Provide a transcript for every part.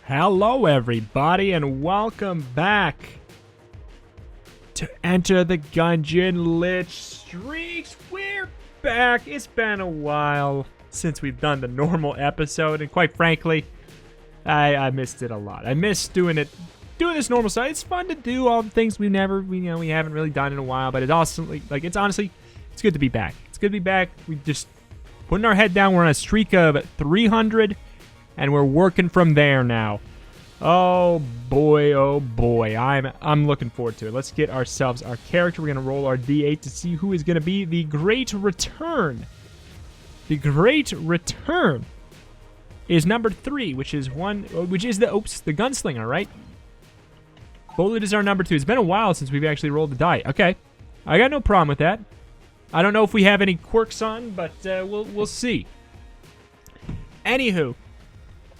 Hello everybody and welcome back to Enter the Gungeon Lich Streaks. We're back. It's been a while since we've done the normal episode, and quite frankly, I missed it a lot. I miss doing this normal side. It's fun to do all the things we haven't really done in a while, but it's honestly it's good to be back. It's good to be back. We just putting our head down. We're on a streak of 300. And we're working from there now. Oh boy, I'm looking forward to it. Let's get ourselves our character. We're gonna roll our D8 to see who is gonna be the Great Return. The Great Return is number 3, which is the gunslinger, right? Bullet is our number 2. It's been a while since we've actually rolled the die. Okay, I got no problem with that. I don't know if we have any quirks on, but we'll see. Anywho.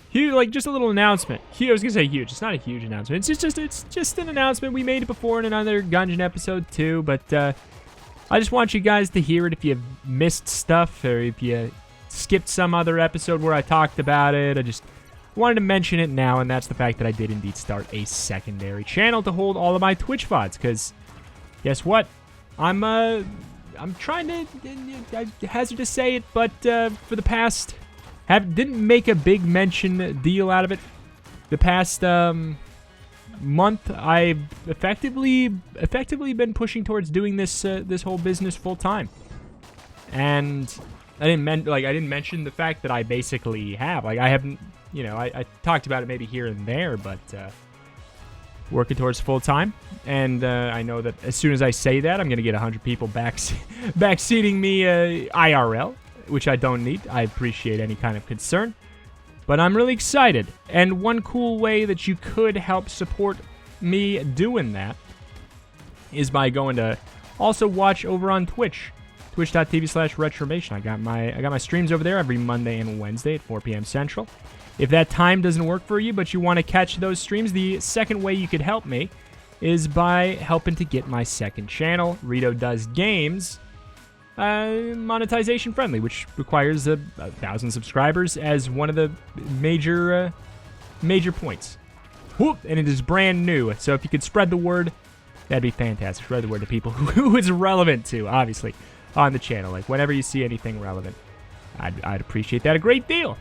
Huge, just a little announcement. I was gonna say huge. It's not a huge announcement. It's just an announcement. We made it before in another Gungeon episode too, but I just want you guys to hear it if you missed stuff or if you skipped some other episode where I talked about it. I just wanted to mention it now, and that's the fact that I did indeed start a secondary channel to hold all of my Twitch VODs. Because guess what? I'm trying to. I hazard to say it, but for the past. Didn't make a big mention deal out of it. The past month, I've effectively been pushing towards doing this whole business full time, and I didn't mention the fact that I basically have. I haven't, I talked about it maybe here and there, but working towards full time, and I know that as soon as I say that, I'm gonna get 100 people backseating me IRL. Which I don't need. I appreciate any kind of concern. But I'm really excited. And one cool way that you could help support me doing that is by going to also watch over on Twitch. Twitch.tv/retromation. I got my streams over there every Monday and Wednesday at 4 p.m. Central. If that time doesn't work for you, but you want to catch those streams, the second way you could help me is by helping to get my second channel, Reto Does Games, monetization friendly, which requires 1,000 subscribers as one of the major points. Whoop, and it is brand new, so if you could spread the word, that'd be fantastic. Spread the word to people who it's relevant to, obviously, on the channel. Like whenever you see anything relevant, I'd appreciate that a great deal.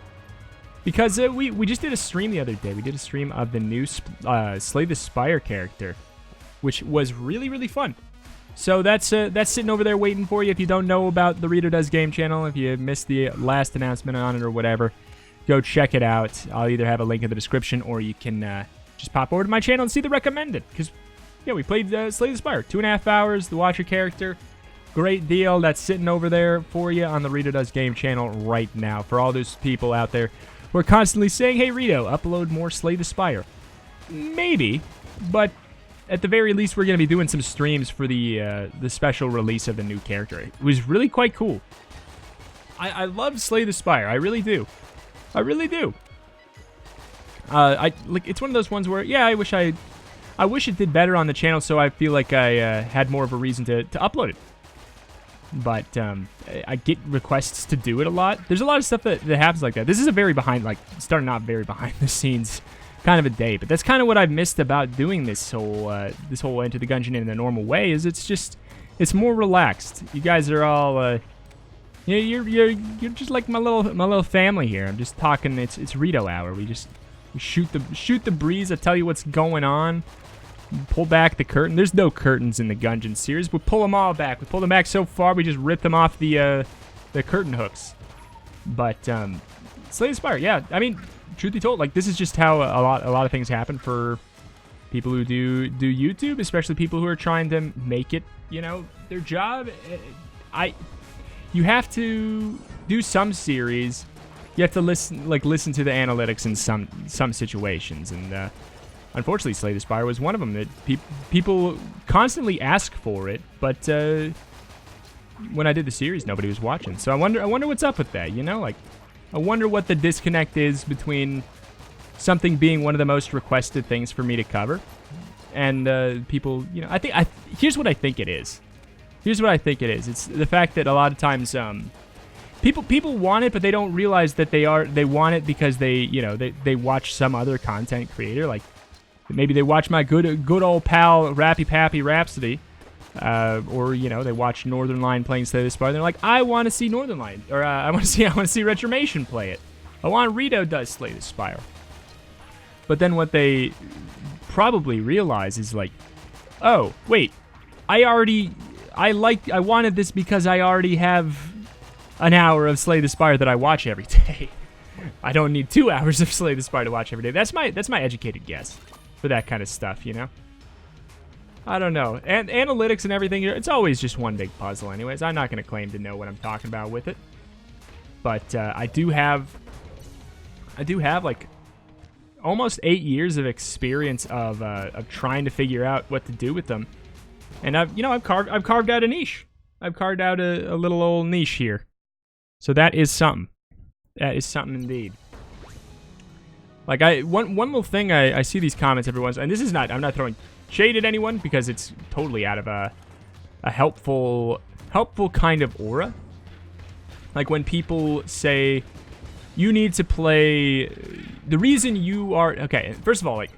Because we just did a stream the other day. We did a stream of the new Slay the Spire character, which was really, really fun. So that's sitting over there waiting for you. If you don't know about the Reto Does Game channel, if you missed the last announcement on it or whatever, go check it out. I'll either have a link in the description or you can just pop over to my channel and see the recommended. Because, yeah, we played Slay the Spire. 2.5 hours, the Watcher character. Great deal. That's sitting over there for you on the Reto Does Game channel right now. For all those people out there who are constantly saying, hey, Reto, upload more Slay the Spire. Maybe, but at the very least, we're going to be doing some streams for the special release of the new character. It was really quite cool. I love Slay the Spire. I really do. I really do. It's one of those ones where, yeah, I wish it did better on the channel, so I feel like I had more of a reason to upload it. But I get requests to do it a lot. There's a lot of stuff that happens like that. This is a starting off very behind the scenes kind of a day, but that's kind of what I've missed about doing this whole Enter the Gungeon in the normal way. Is it's more relaxed. You guys are all you're just like my little family here. I'm just talking. It's Reto hour. We shoot the breeze. I tell you what's going on. Pull back the curtain. There's no curtains in the Gungeon series. We pull them all back. We pull them back so far we just rip them off the curtain hooks. But Slay the Spire, yeah. I mean, truth be told, this is just how a lot of things happen for people who do YouTube, especially people who are trying to make it, their job. You have to do some series. You have to listen to the analytics in some situations, and unfortunately, Slay the Spire was one of them that people constantly ask for it, but when I did the series, nobody was watching. So I wonder what's up with that. I wonder what the disconnect is between something being one of the most requested things for me to cover and people, here's what I think it is. It's the fact that a lot of times People want it, but they don't realize that they want it because they watch some other content creator. Like maybe they watch my good old pal Rappy Pappy Rhapsody, or they watch Northern Line playing Slay the Spire. They're like, I want to see Northern Line, or I want to see Retromation play it. I want Reto does Slay the Spire. But then what they probably realize is like, oh wait, I wanted this because I already have an hour of Slay the Spire that I watch every day. I don't need 2 hours of Slay the Spire to watch every day. That's my educated guess for that kind of stuff, I don't know. And analytics and everything, it's always just one big puzzle anyways. I'm not going to claim to know what I'm talking about with it. But I do have like almost 8 years of experience of trying to figure out what to do with them. And I've carved out a niche. I've carved out a little old niche here. So that is something. That is something indeed. Like one little thing I see these comments every once, and this is not, I'm not throwing shade at anyone because it's totally out of a helpful kind of aura. Like when people say you need to play, the reason you are okay. First of all, like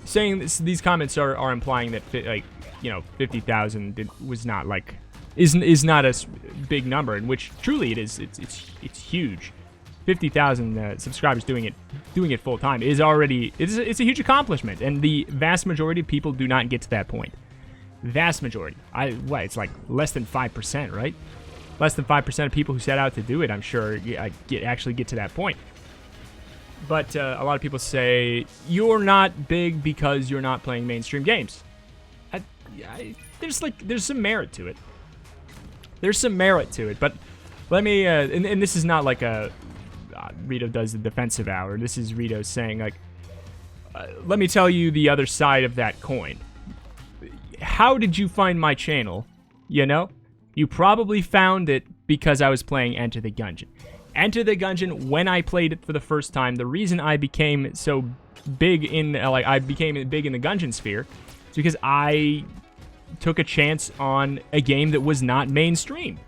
saying these comments are implying that 50,000 was not like is not a big number, in which truly it is. It's huge. 50,000 subscribers doing it full time is already it's a huge accomplishment, and the vast majority of people do not get to that point. Vast majority. It's like less than 5%, right? Less than 5% of people who set out to do it, I'm sure, actually get to that point. But a lot of people say you're not big because you're not playing mainstream games. There's some merit to it. There's some merit to it, but let me, and this is not like a Reto does the defensive hour. This is Reto saying, like, let me tell you the other side of that coin. How did you find my channel? You probably found it because I was playing Enter the Gungeon. Enter the Gungeon, when I played it for the first time, the reason I became so big I became big in the Gungeon sphere is because I took a chance on a game that was not mainstream.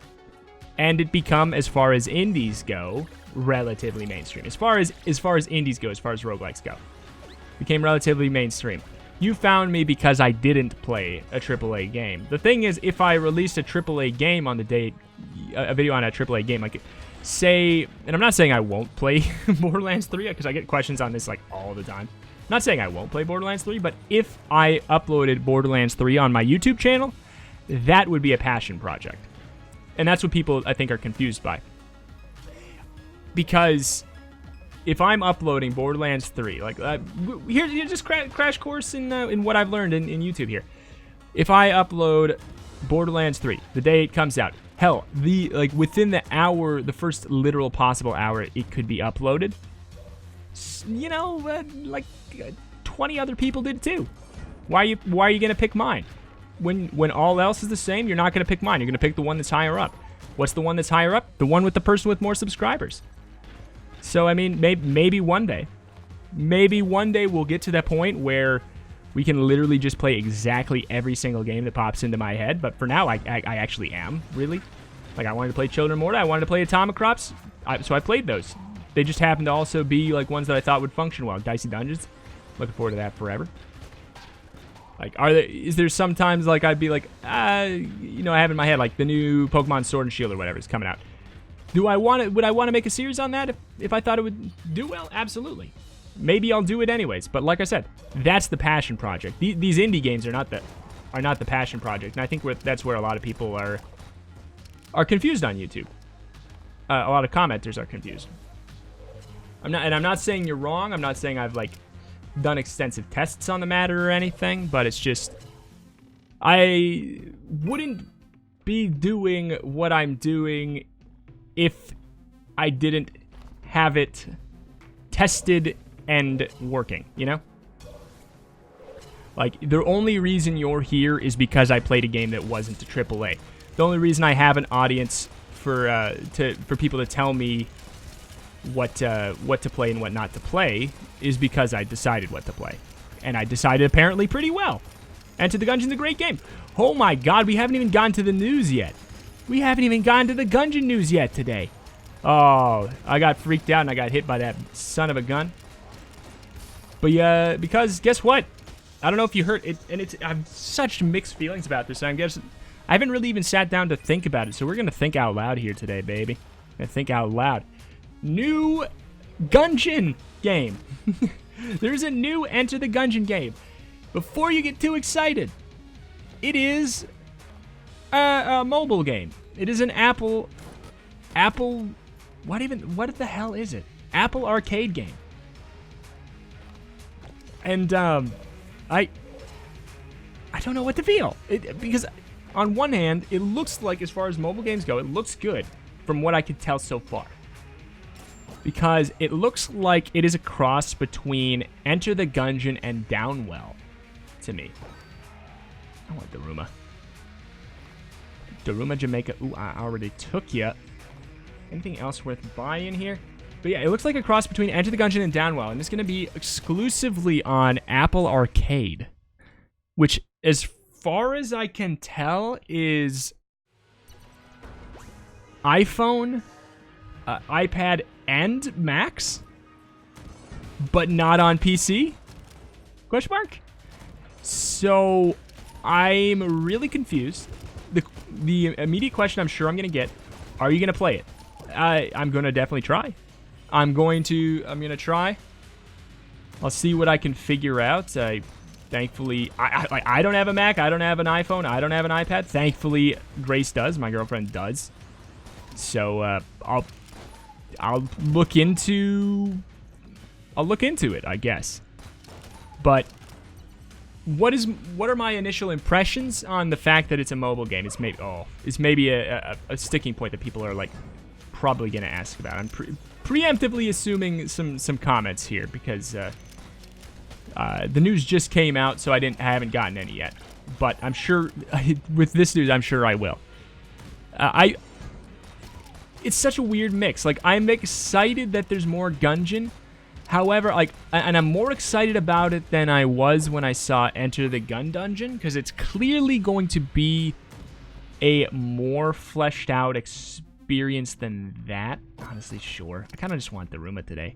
And it become, as far as indies go, relatively mainstream. As far as indies go, as far as roguelikes go, became relatively mainstream. You found me because I didn't play a AAA game. The thing is, if I released a AAA game on the date, a video on a AAA game, like say, and I'm not saying I won't play Borderlands 3, because I get questions on this like all the time. I'm not saying I won't play Borderlands 3, but if I uploaded Borderlands 3 on my YouTube channel, that would be a passion project. And that's what people, I think, are confused by. Because if I'm uploading Borderlands 3, like, here's just crash course in what I've learned in YouTube here. If I upload Borderlands 3, the day it comes out, hell, within the hour, the first literal possible hour it could be uploaded, 20 other people did too. Why are you gonna pick mine? When all else is the same, you're not gonna pick mine. You're gonna pick the one that's higher up. What's the one that's higher up? The one with the person with more subscribers. So I mean, maybe one day we'll get to that point where we can literally just play exactly every single game that pops into my head. But for now, I actually am, really. Like, I wanted to play Children of Morta, I wanted to play Atomic Crops, so I played those. They just happen to also be like ones that I thought would function well. Dicey Dungeons, looking forward to that forever. Like, is there sometimes like I'd be like, I have in my head like the new Pokemon Sword and Shield or whatever is coming out. Would I want to make a series on that if I thought it would do well? Absolutely. Maybe I'll do it anyways. But like I said, that's the passion project. These indie games are not the passion project, and I think that's where a lot of people are confused on YouTube. A lot of commenters are confused. I'm not saying you're wrong. I'm not saying I've like done extensive tests on the matter or anything, but it's just I wouldn't be doing what I'm doing if I didn't have it tested and working, Like, the only reason you're here is because I played a game that wasn't a AAA. The only reason I have an audience for people to tell me what to play and what not to play is because I decided what to play. And I decided apparently pretty well. Enter the Gungeon's a great game. Oh my god, we haven't even gotten to the news yet. We haven't even gotten to the Gungeon news yet today. Oh, I got freaked out and I got hit by that son of a gun. But yeah, because guess what? I don't know if you heard it, and I have such mixed feelings about this. I haven't really even sat down to think about it, so we're gonna think out loud here today, baby. Gonna think out loud. New Gungeon game. There's a new Enter the Gungeon game. Before you get too excited, it is a mobile game. It is an Apple. What the hell is it? Apple Arcade game. And I don't know what to feel. Because on one hand, it looks like, as far as mobile games go, it looks good from what I could tell so far. Because it looks like it is a cross between Enter the Gungeon and Downwell to me. I want Daruma. Daruma, Jamaica. Ooh, I already took ya. Anything else worth buying here? But yeah, it looks like a cross between Enter the Gungeon and Downwell, and it's going to be exclusively on Apple Arcade, which, as far as I can tell, is iPhone, iPad, and Macs, but not on PC? Question mark? So I'm really confused. The immediate question I'm sure I'm going to get, are you going to play it? I'm going to definitely try. I'm going to try. I'll see what I can figure out. Thankfully, I don't have a Mac. I don't have an iPhone. I don't have an iPad. Thankfully, Grace does. My girlfriend does. So I'll look into it, I guess. But what are my initial impressions on the fact that it's a mobile game? It's maybe a sticking point that people are like probably gonna ask about. I'm preemptively assuming some comments here because the news just came out, so I haven't gotten any yet. But I'm sure with this news, I'm sure I will. It's such a weird mix. Like, I'm excited that there's more Gungeon. However, and I'm more excited about it than I was when I saw Enter the Gun Dungeon, because it's clearly going to be a more fleshed out experience than that. Honestly, sure. I kind of just want Daruma today.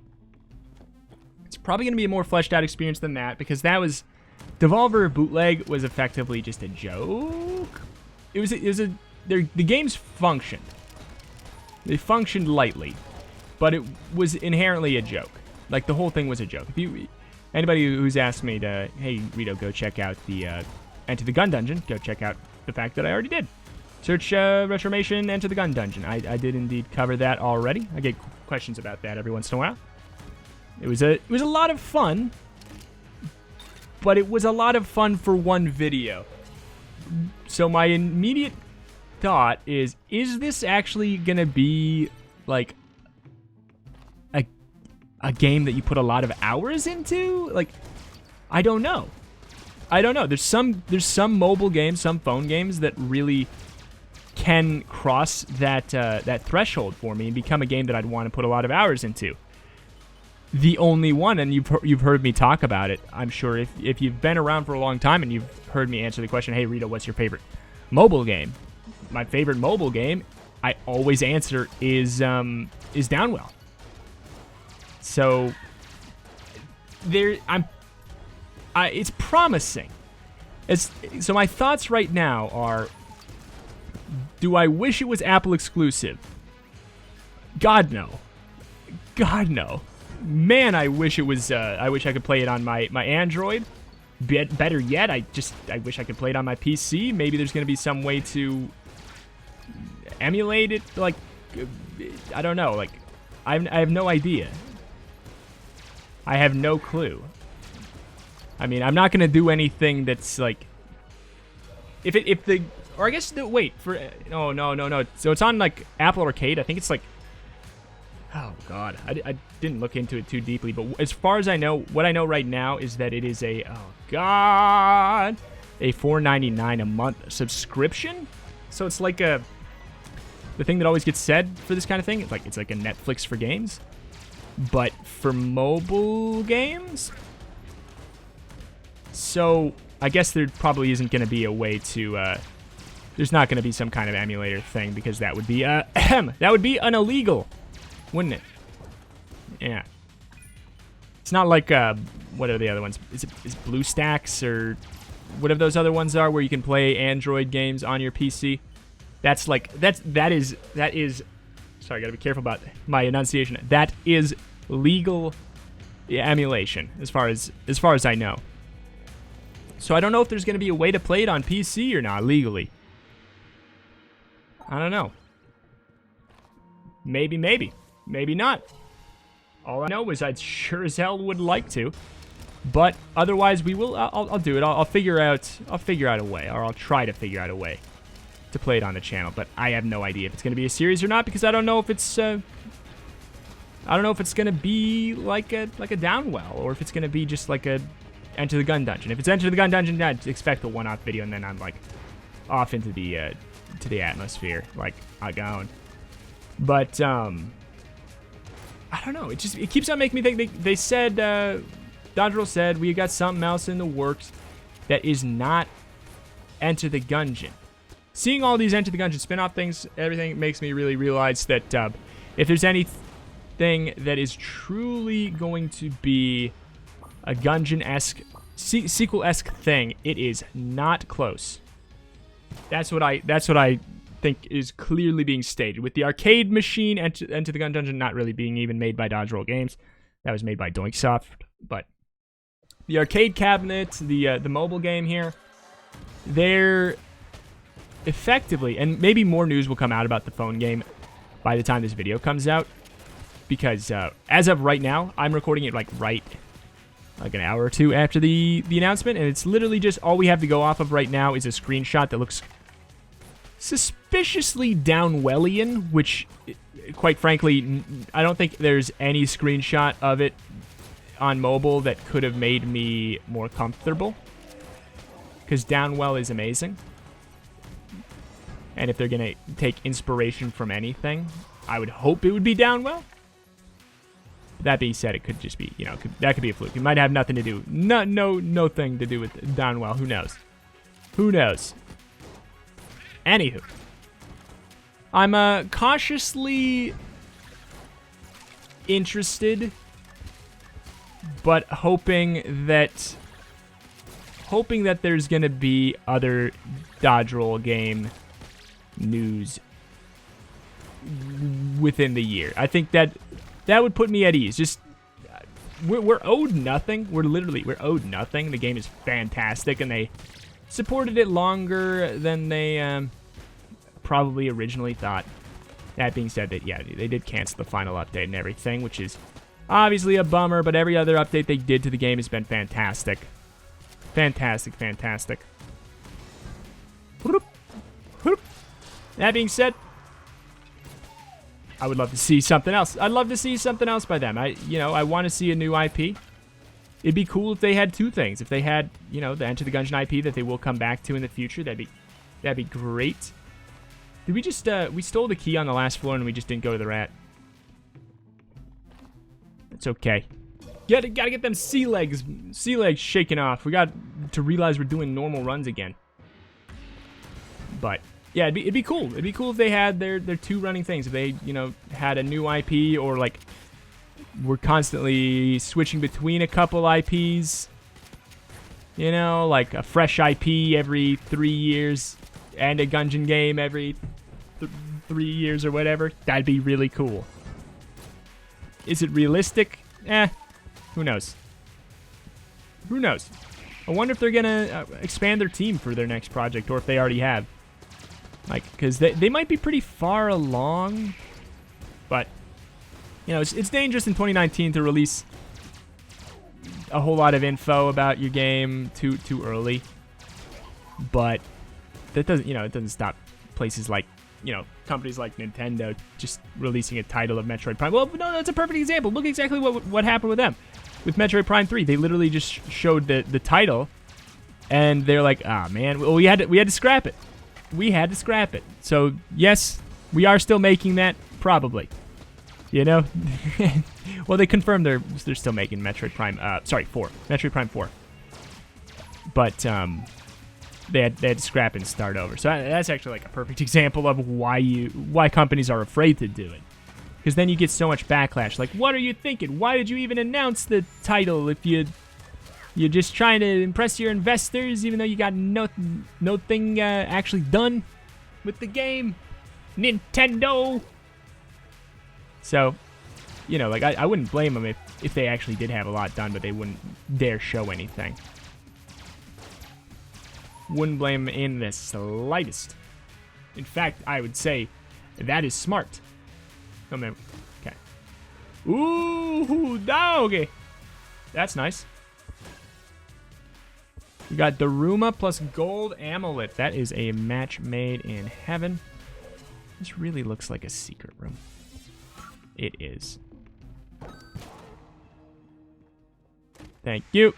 It's probably going to be a more fleshed out experience than that, because Devolver Bootleg was effectively just a joke. The games functioned. They functioned lightly, but it was inherently a joke. Like, the whole thing was a joke. Anybody who's asked me to, hey, Reto, go check out the Enter the Gun Dungeon, go check out the fact that I already did. Search Retromation, Enter the Gun Dungeon. I did indeed cover that already. I get questions about that every once in a while. It was a lot of fun, but it was a lot of fun for one video. So my immediate thought is this actually gonna be like a game that you put a lot of hours into? Like, I don't know. There's some mobile games, some phone games that really can cross that threshold for me and become a game that I'd want to put a lot of hours into. The only one, and you've heard me talk about it, I'm sure, if you've been around for a long time and you've heard me answer the question, hey Rita, what's your favorite mobile game? My favorite mobile game, I always answer is Downwell. So it's promising. So my thoughts right now are, do I wish it was Apple exclusive? God no. Man, I wish it was. I wish I could play it on my Android. Better yet, I wish I could play it on my PC. Maybe there's gonna be some way to emulate it. Like, I don't know. Like, I have no idea. I have no clue. I mean, I'm not gonna do anything that's like, or I guess wait for no. So it's on like Apple Arcade. I think it's like. Oh, God. I didn't look into it too deeply, but as far as I know, what I know right now is that it is a $4.99 a month subscription. So it's like the thing that always gets said for this kind of thing. It's like a Netflix for games, but for mobile games. So I guess there probably isn't going to be a way to there's not going to be some kind of emulator thing, because that would be that would be an illegal, wouldn't it? Yeah. It's not like what are the other ones? Is BlueStacks or whatever those other ones are, where you can play Android games on your PC? That's like that is sorry, I gotta be careful about my enunciation. That is legal emulation, as far as I know. So I don't know if there's gonna be a way to play it on PC or not legally. I don't know. Maybe not. All I know is I sure as hell would like to, but otherwise we will. I'll do it. I'll figure out a way, or I'll try to figure out a way to play it on the channel. But I have no idea if it's going to be a series or not, because I don't know if it's. I don't know if it's going to be like a Downwell, or if it's going to be just like a Enter the Gun Dungeon. If it's Enter the Gun Dungeon, I'd expect a one-off video, and then I'm like off into the to the atmosphere, like Gungeon. But I don't know. It keeps on making me think. They said, Dodgerel said, we got something else in the works that is not Enter the Gungeon. Seeing all these Enter the Gungeon spin-off things, everything makes me really realize that if there's anything that is truly going to be a Gungeon-esque, sequel-esque thing, it is not close. That's what I think is clearly being stated. With the arcade machine, Enter the Gun Dungeon not really being even made by Dodgerel Games. That was made by Doinksoft. But the arcade cabinet, the mobile game here, they're effectively, and maybe more news will come out about the phone game by the time this video comes out, because as of right now, I'm recording it like an hour or two after the announcement, and it's literally just all we have to go off of right now is a screenshot that looks suspiciously Downwellian, which, quite frankly, I don't think there's any screenshot of it on mobile that could have made me more comfortable, because Downwell is amazing. And if they're going to take inspiration from anything, I would hope it would be Downwell. That being said, it could just be, that could be a fluke. It might have nothing to do, no thing to do with Downwell. Who knows? Who knows? Anywho, I'm cautiously interested, but hoping that there's gonna be other Dodgerel game news within the year. I think that would put me at ease. Just we're owed nothing. We're owed nothing. The game is fantastic, and they supported it longer than they probably originally thought. That being said, that they did cancel the final update and everything, which is obviously a bummer, but every other update they did to the game has been fantastic. Fantastic. That being said, I would love to see something else. I'd love to see something else by them. I want to see a new IP. It'd be cool if they had two things. If they had, the Enter the Gungeon IP that they will come back to in the future, that'd be great. Did we just, we stole the key on the last floor and we just didn't go to the rat? It's okay. Gotta get them sea legs shaken off. We got to realize we're doing normal runs again. But yeah, it'd be cool. It'd be cool if they had their two running things. If they, had a new IP, or like we're constantly switching between a couple IPs. Like a fresh IP every 3 years and a Gungeon game every 3 years or whatever. That'd be really cool. Is it realistic? Who knows? Who knows? I wonder if they're gonna expand their team for their next project, or if they already have. Because they might be pretty far along, but it's dangerous in 2019 to release a whole lot of info about your game too early. But that doesn't it doesn't stop places like companies like Nintendo just releasing a title of Metroid Prime. Well, no, that's a perfect example. Look exactly what happened with them with Metroid Prime 3. They literally just showed the title, and they're like, man, well, we had to scrap it. We had to scrap it. So, yes, we are still making that, probably. Well, they confirmed they're still making Metroid Prime, 4. Metroid Prime 4. But, they had to scrap and start over. So that's actually like a perfect example of why companies are afraid to do it. Because then you get so much backlash. Like, what are you thinking? Why did you even announce the title if you're just trying to impress your investors, even though you got nothing actually done with the game? Nintendo. So, you know, like, I wouldn't blame them if they actually did have a lot done, but they wouldn't dare show anything. Wouldn't blame them in the slightest. In fact, I would say that is smart. Oh, man. Okay. Ooh, doggy. That's nice. We got Daruma plus gold amulet. That is a match made in heaven. This really looks like a secret room. It is. Thank you.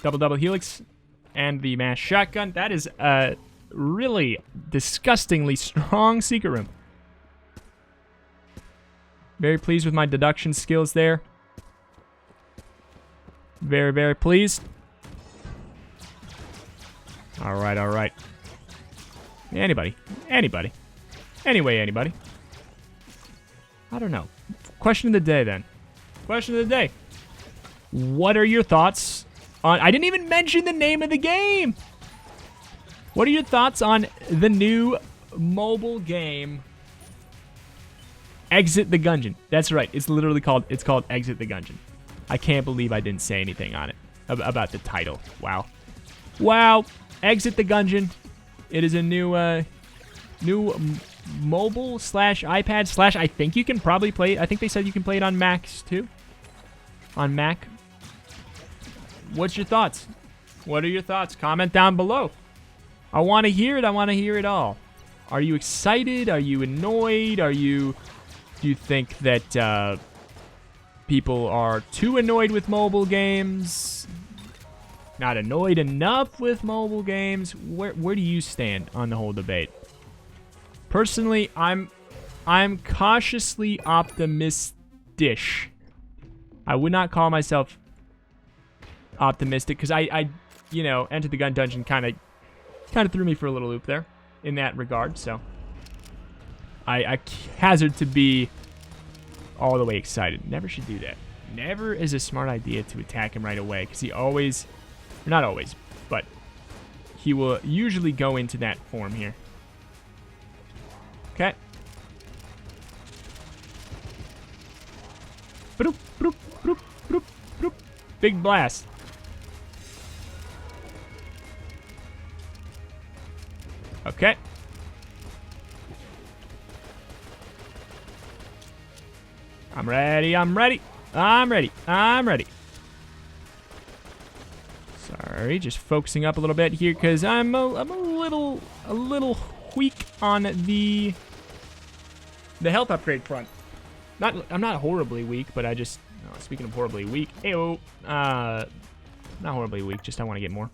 Double helix and the mass shotgun. That is a really disgustingly strong secret room. Very pleased with my deduction skills there. Very, very pleased. All right, all right. Anybody. Anyway, anybody. I don't know. Question of the day, then. Question of the day. What are your thoughts on... I didn't even mention the name of the game! What are your thoughts on the new mobile game... Exit the Gungeon? That's right. It's literally called Exit the Gungeon. I can't believe I didn't say anything on it. About the title. Wow. Wow. Exit the Gungeon. It is a new mobile / iPad / I think you can probably play it. I think they said you can play it on Macs too. On Mac. What's your thoughts? What are your thoughts? Comment down below. I want to hear it. I want to hear it all. Are you excited? Are you annoyed? Do you think that people are too annoyed with mobile games? Not annoyed enough with mobile games? Where do you stand on the whole debate? Personally, I'm cautiously optimistic. I would not call myself optimistic because I you know, Enter the Gun Dungeon kind of threw me for a little loop there in that regard. So I hazard to be all the way excited. Never should do that. Never is a smart idea to attack him right away because he always, not always, but he will usually go into that form here. Okay. Broop, broop, broop, broop, broop. Big blast. Okay. I'm ready. Sorry, just focusing up a little bit here because I'm a little weak on the health upgrade front. I'm not horribly weak, but I just, speaking of horribly weak, ayo, not horribly weak, just I want to get more.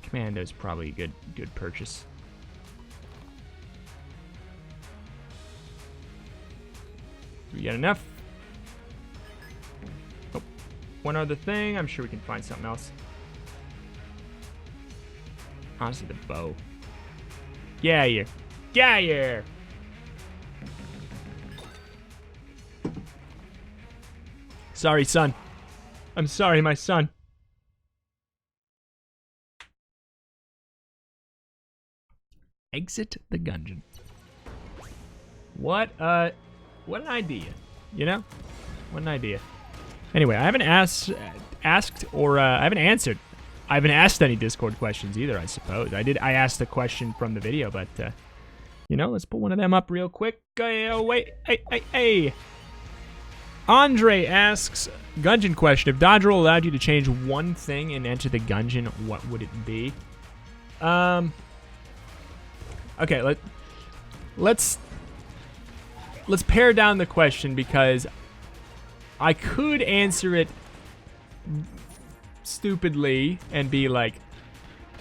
Commando's probably a good purchase. Do we get enough? Oh, one other thing. I'm sure we can find something else. Honestly, the bow. Yeah, here. Yeah, here. Sorry, son. I'm sorry, my son. Exit the Gungeon. What an idea, you know? What an idea. Anyway, I haven't asked or I haven't answered. I haven't asked any Discord questions either, I suppose. I asked a question from the video, but, you know, let's put one of them up real quick. Wait, hey. Andre asks, Gungeon question. If Dodger allowed you to change one thing and enter the Gungeon, what would it be? Okay, let's pare down the question because I could answer it stupidly and be like,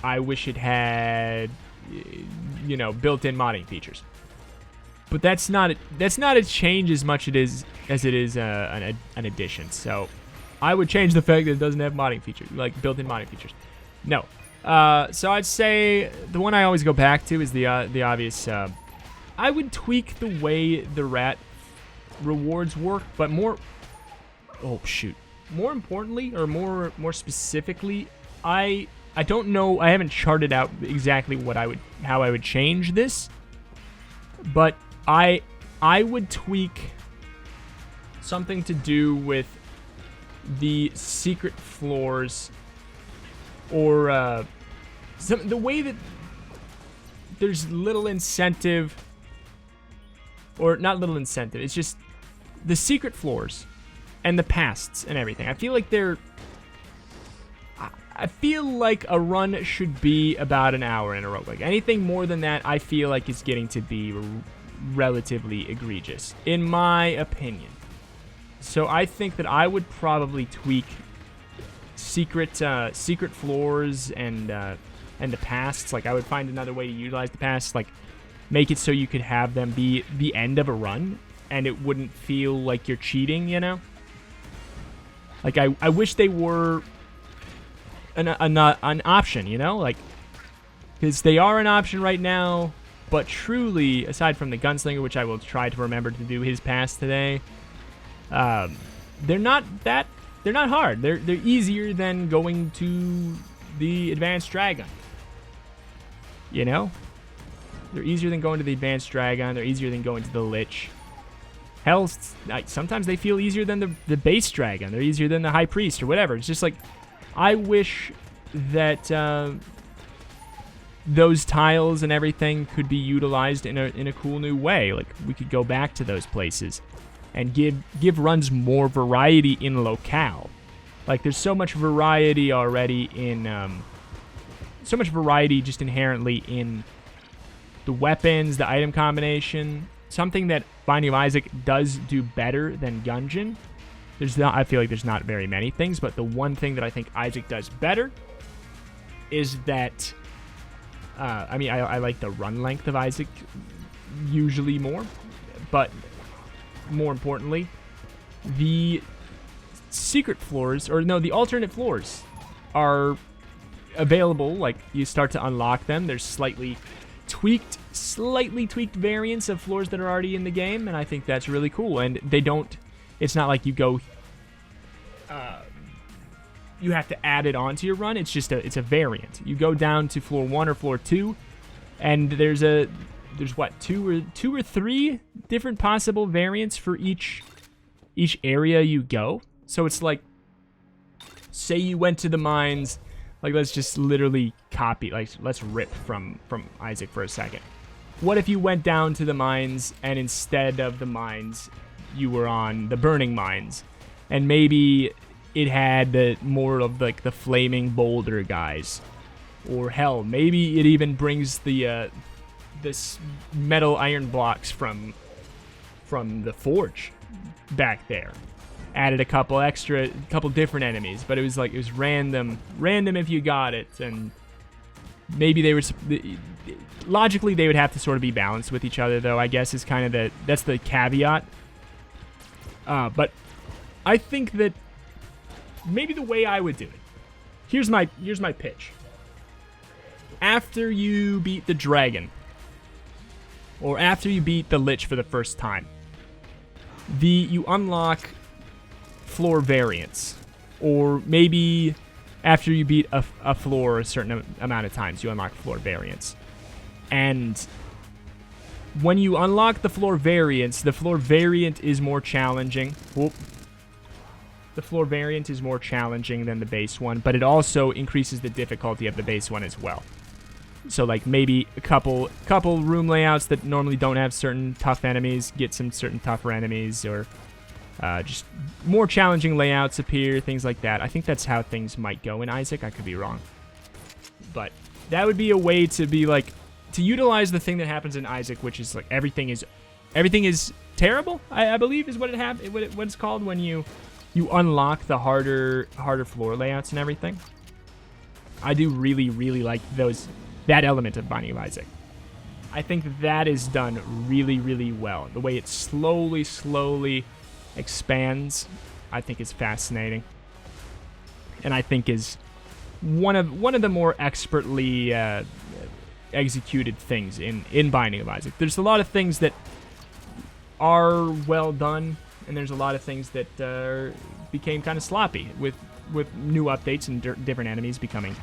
I wish it had, you know, built-in modding features. But that's not a change as much as it is an addition. So I would change the fact that it doesn't have modding features, like built-in modding features. No. So I'd say the one I always go back to is the obvious. I would tweak the way the rat rewards work, but more. Oh shoot. More importantly, or more specifically, I don't know. I haven't charted out exactly how I would change this, but I would tweak something to do with the secret floors, or the way that there's little incentive, or not little incentive. It's just the secret floors and the pasts and everything. I feel like a run should be about an hour in a row. Like anything more than that, I feel like is getting to be relatively egregious, in my opinion. So I think that I would probably tweak secret floors and the pasts. Like I would find another way to utilize the pasts. Like make it so you could have them be the end of a run, and it wouldn't feel like you're cheating. You know. Like, I wish they were an option, you know? Like, because they are an option right now, but truly, aside from the Gunslinger, which I will try to remember to do his pass today, they're not hard. They're easier than going to the Advanced Dragon. You know? They're easier than going to the Advanced Dragon. They're easier than going to the Lich. Hell, sometimes they feel easier than the base dragon. They're easier than the high priest or whatever. It's just like, I wish that those tiles and everything could be utilized in a cool new way. Like we could go back to those places and give runs more variety in locale. Like there's so much variety already in so much variety just inherently in the weapons, the item combination. Something that Binding of Isaac does do better than Gungeon. I feel like there's not very many things, but the one thing that I think Isaac does better is that, I like the run length of Isaac usually more, but more importantly, the secret floors, the alternate floors are available. Like you start to unlock them. There's slightly tweaked variants of floors that are already in the game, and I think that's really cool. And it's not like you have to add it onto your run. It's a variant. You go down to floor 1 or floor 2, and there's what, two or three different possible variants for each area you go. So it's like, say you went to the mines. Like, let's just literally copy, like, let's rip from Isaac for a second. What if you went down to the mines, and instead of the mines, you were on the burning mines? And maybe it had more of, like, the flaming boulder guys. Or, hell, maybe it even brings this metal iron blocks from the forge back there. Added a couple different enemies, but it was random if you got it, and maybe logically they would have to sort of be balanced with each other, though, I guess is kind of that's the caveat. But I think that maybe the way I would do it, here's my pitch. After you beat the dragon, or after you beat the Lich for the first time, you unlock floor variants, or maybe after you beat a floor a certain amount of times, you unlock floor variants. And when you unlock the floor variants, the floor variant is more challenging. The floor variant is more challenging than the base one, but it also increases the difficulty of the base one as well. So like maybe a couple room layouts that normally don't have certain tough enemies get some certain tougher enemies, or just more challenging layouts appear, things like that. I think that's how things might go in Isaac. I could be wrong. But that would be a way to be like, to utilize the thing that happens in Isaac, which is like everything is terrible, I believe is what what it's called when you unlock the harder floor layouts and everything. I do really, really like that element of Binding of Isaac. I think that is done really, really well. The way it slowly expands, I think is fascinating. and I think is one of the more expertly executed things in Binding of Isaac. There's a lot of things that are well done, and there's a lot of things that became kind of sloppy with new updates and different enemies becoming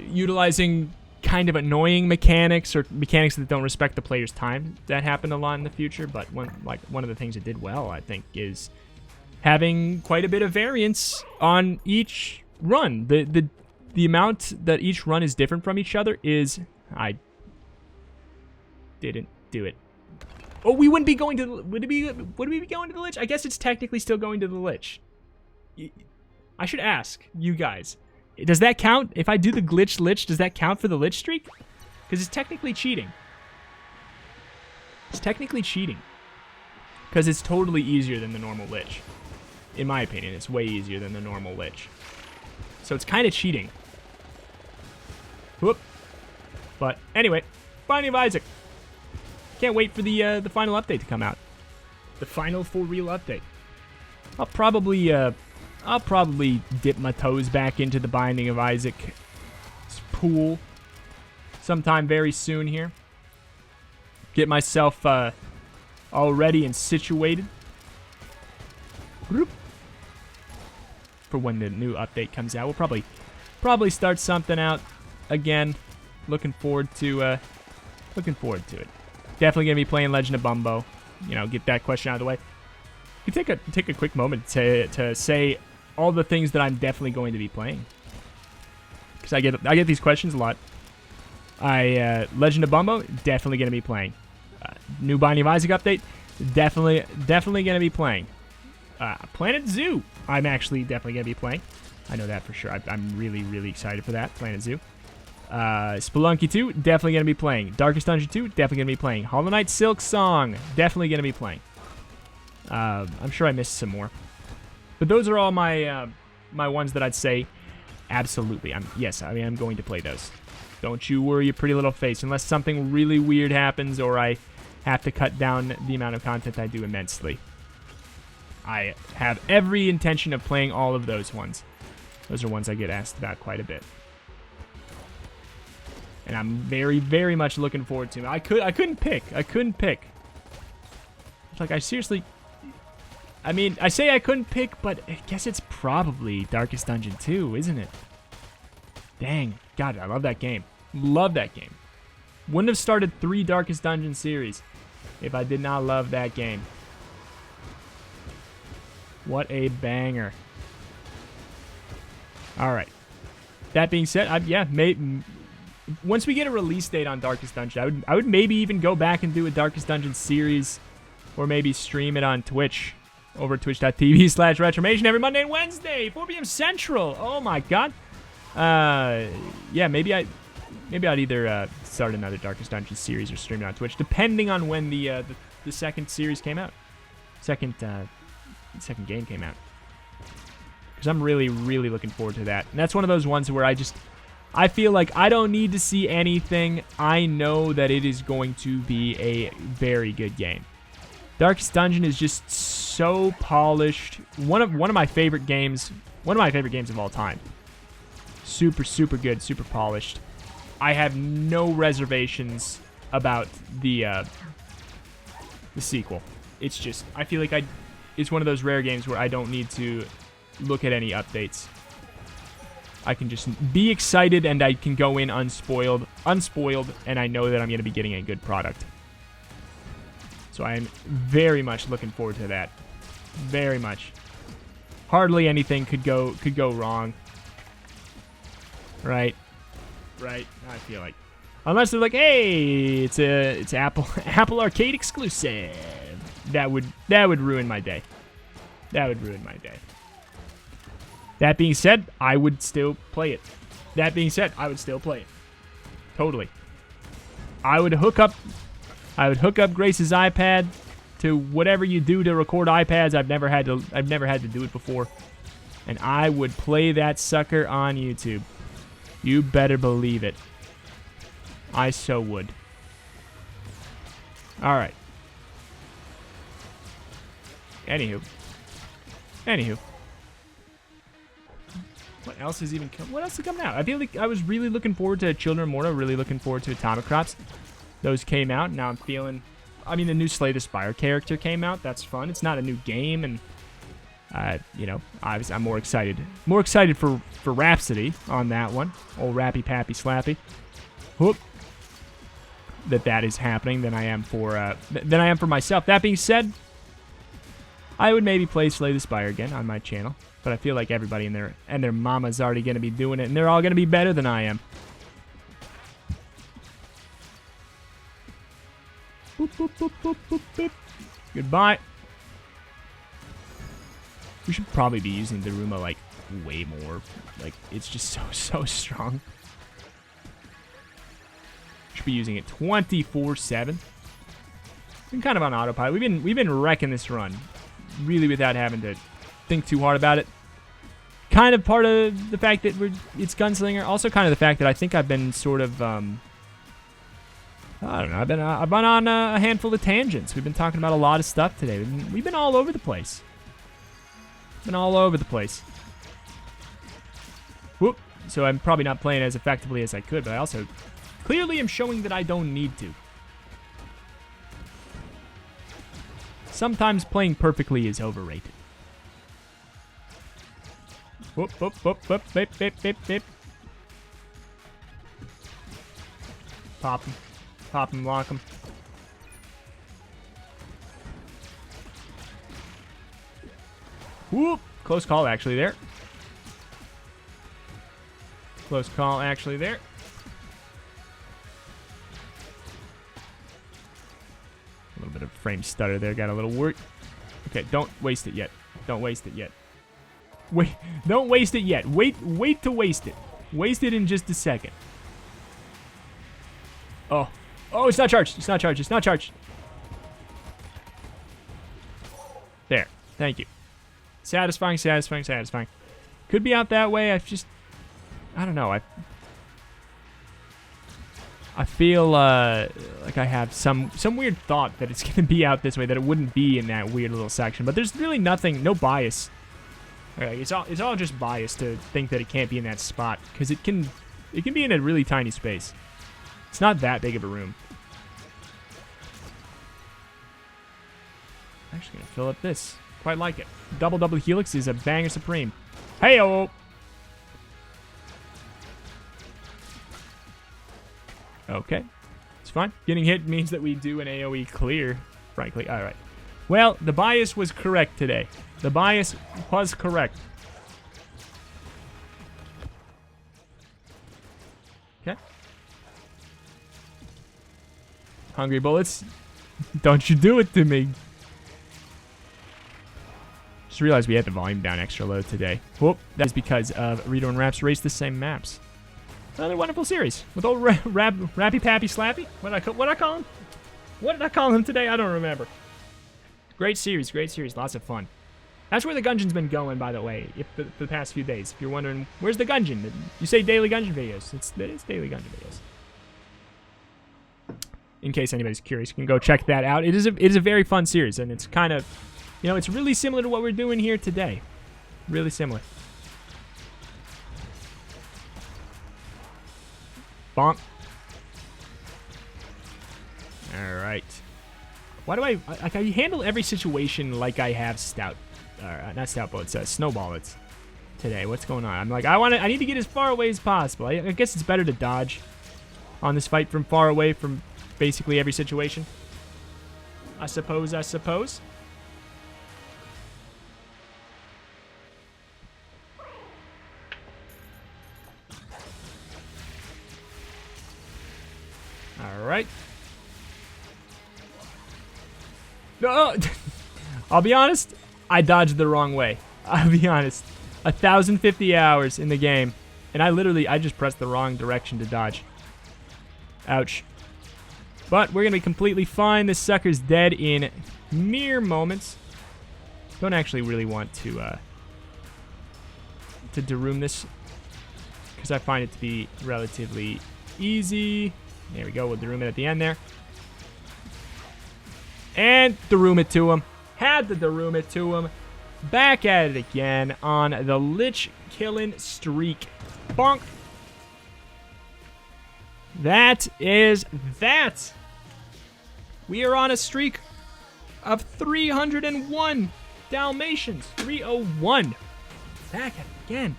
utilizing kind of annoying mechanics or mechanics that don't respect the player's time. That happened a lot in the future, but one of the things it did well, I think, is having quite a bit of variance on each run. The amount that each run is different from each other is... I didn't do it. Oh, we wouldn't be going to... Would we be going to the Lich? I guess it's technically still going to the Lich. I should ask you guys. Does that count? If I do the glitch Lich, does that count for the Lich streak? Because it's technically cheating. It's technically cheating. Because it's totally easier than the normal Lich. In my opinion, it's way easier than the normal Lich. So it's kind of cheating. Whoop. But anyway, Binding of Isaac. Can't wait for the final update to come out. The final for real update. I'll probably dip my toes back into the Binding of Isaac pool sometime very soon here. Get myself all ready and situated for when the new update comes out. We'll probably start something out again. Looking forward to it. Definitely gonna be playing Legend of Bumbo. You know, get that question out of the way. You can take a quick moment to say all the things that I'm definitely going to be playing, because I get these questions a lot. Legend of Bumbo, definitely gonna be playing. New Binding of Isaac update, definitely gonna be playing. Planet Zoo, I'm actually definitely gonna be playing. I know that for sure. I'm really excited for that. Planet Zoo. Spelunky 2, definitely gonna be playing. Darkest Dungeon 2, definitely gonna be playing. Hollow Knight Silk Song, definitely gonna be playing. I'm sure I missed some more, but those are all my my ones that I'd say absolutely. I'm going to play those. Don't you worry your pretty little face, unless something really weird happens or I have to cut down the amount of content I do immensely. I have every intention of playing all of those ones. Those are ones I get asked about quite a bit, and I'm very much looking forward to it. I couldn't pick. It's like, I seriously... I mean, I say I couldn't pick, but I guess it's probably Darkest Dungeon 2, isn't it? Dang. God, I love that game. Love that game. Wouldn't have started 3 Darkest Dungeon series if I did not love that game. What a banger. Alright. That being said, once we get a release date on Darkest Dungeon, I would maybe even go back and do a Darkest Dungeon series, or maybe stream it on Twitch, over twitch.tv/Retromation every Monday and Wednesday, 4 p.m. Central. Oh my god. Yeah, maybe I'd either start another Darkest Dungeon series or stream it on Twitch, depending on when the second series came out. Second game came out. Because I'm really looking forward to that. And that's one of those ones where I feel like I don't need to see anything. I know that it is going to be a very good game. Darkest Dungeon is just so polished. One of my favorite games. One of my favorite games of all time. Super good, super polished. I have no reservations about the sequel. It's just, I feel like it's one of those rare games where I don't need to look at any updates. I can just be excited and I can go in unspoiled, and I know that I'm going to be getting a good product. So I am very much looking forward to that. Very much. Hardly anything could go wrong. Right. I feel like, unless they're like, hey, it's Apple Arcade exclusive. That would ruin my day. That would ruin my day. That being said, I would still play it. Totally. I would hook up Grace's iPad to whatever you do to record iPads. I've never had to do it before. And I would play that sucker on YouTube. You better believe it. I so would. Alright. Anywho. What else is coming out? I feel like I was really looking forward to Children of Morta, really looking forward to Atomic Crops. Those came out. Now I'm feeling... I mean, the new Slay the Spire character came out. That's fun. It's not a new game, and... you know, I'm more excited. More excited for Rhapsody on that one. Old Rappy Pappy Slappy. Whoop. That is happening than I am for myself. That being said, I would maybe play Slay the Spire again on my channel, but I feel like everybody and their mama's already going to be doing it, and they're all going to be better than I am. Boop, boop, boop, boop, boop, boop. Goodbye. We should probably be using Daruma, like, way more. Like, it's just so strong. Should be using it 24/7. Been kind of on autopilot. We've been wrecking this run, really, without having to think too hard about it. Kind of part of the fact that it's Gunslinger. Also, kind of the fact that I think I've been sort of I don't know. I've been on a handful of tangents. We've been talking about a lot of stuff today. We've been all over the place. Been all over the place. Whoop. So I'm probably not playing as effectively as I could, but I also clearly am showing that I don't need to. Sometimes playing perfectly is overrated. Whoop, whoop, whoop, whoop, beep, beep, beep, beep. Pop him. Pop him, lock him. Whoop! Close call, actually, there. Close call, actually, there. A little bit of frame stutter there. Got a little work. Okay, don't waste it yet. Don't waste it yet. Wait, don't waste it yet. Wait to waste it. Waste it in just a second. Oh. Oh, it's not charged. It's not charged. It's not charged. There. Thank you. Satisfying, satisfying, satisfying. Could be out that way. I don't know. I feel like I have some weird thought that it's going to be out this way, that it wouldn't be in that weird little section. But there's really nothing, no bias. It's all just bias to think that it can't be in that spot, because it can be in a really tiny space. It's not that big of a room. I'm actually going to fill up this. Quite like it. Double Helix is a banger supreme. Hey-oh! Okay. It's fine. Getting hit means that we do an AoE clear, frankly. Alright. Well, the bias was correct today. The bias was correct. Okay. Hungry bullets. Don't you do it to me. Just realized we had the volume down extra low today. Whoop. That is because of Reto and Raps race the same maps. Another wonderful series with old Rappy Pappy Slappy. What did I call him? What did I call him today? I don't remember. Great series, lots of fun. That's where the Gungeon's been going, by the way, for the past few days. If you're wondering, where's the Gungeon? You say daily Gungeon videos. It is daily Gungeon videos. In case anybody's curious, you can go check that out. It is a very fun series, and it's kind of, you know, it's really similar to what we're doing here today. Really similar. Bonk. Alright. Why do I handle every situation like I have stout, not stout bullets, snow bullets today. What's going on? I'm like, I need to get as far away as possible. I guess it's better to dodge on this fight from far away from basically every situation. I suppose. Alright. No! I'll be honest, I dodged the wrong way. I'll be honest. 1,050 hours in the game, and I just pressed the wrong direction to dodge. Ouch. But we're going to be completely fine. This sucker's dead in mere moments. Don't actually really want to Daruma this, because I find it to be relatively easy. There we go, we'll Daruma it at the end there. And Daruma it to him. Had to Daruma it to him. Back at it again on the Lich killing streak. Bonk. That is that. We are on a streak of 301 Dalmatians. 301. Back at it again.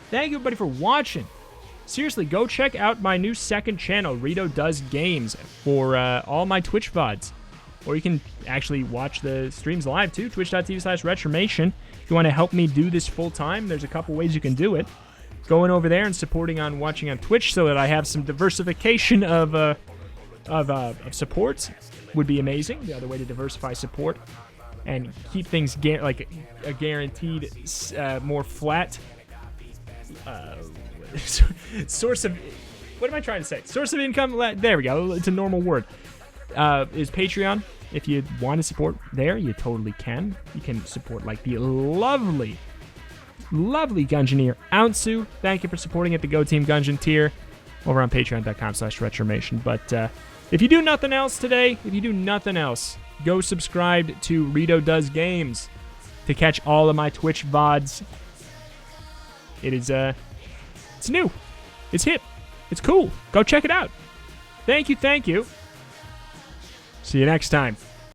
Thank you, everybody, for watching. Seriously, go check out my new second channel, Reto Does Games, for all my Twitch VODs. Or you can actually watch the streams live, too, twitch.tv/retromation. If you want to help me do this full-time, there's a couple ways you can do it. Going over there and supporting on watching on Twitch so that I have some diversification of supports would be amazing. The other way to diversify support and keep things like a guaranteed, more flat source of, what am I trying to say? Source of income. There we go. It's a normal word. Is Patreon. If you want to support there, you totally can. You can support like the lovely Gungeoneer Aonsu. Thank you for supporting at the Go Team Gungeon tier over on patreon.com/retromation. But if you do nothing else today, go subscribe to Reto Does Games to catch all of my Twitch VODs. It is, it's new. It's hip. It's cool. Go check it out. Thank you. See you next time.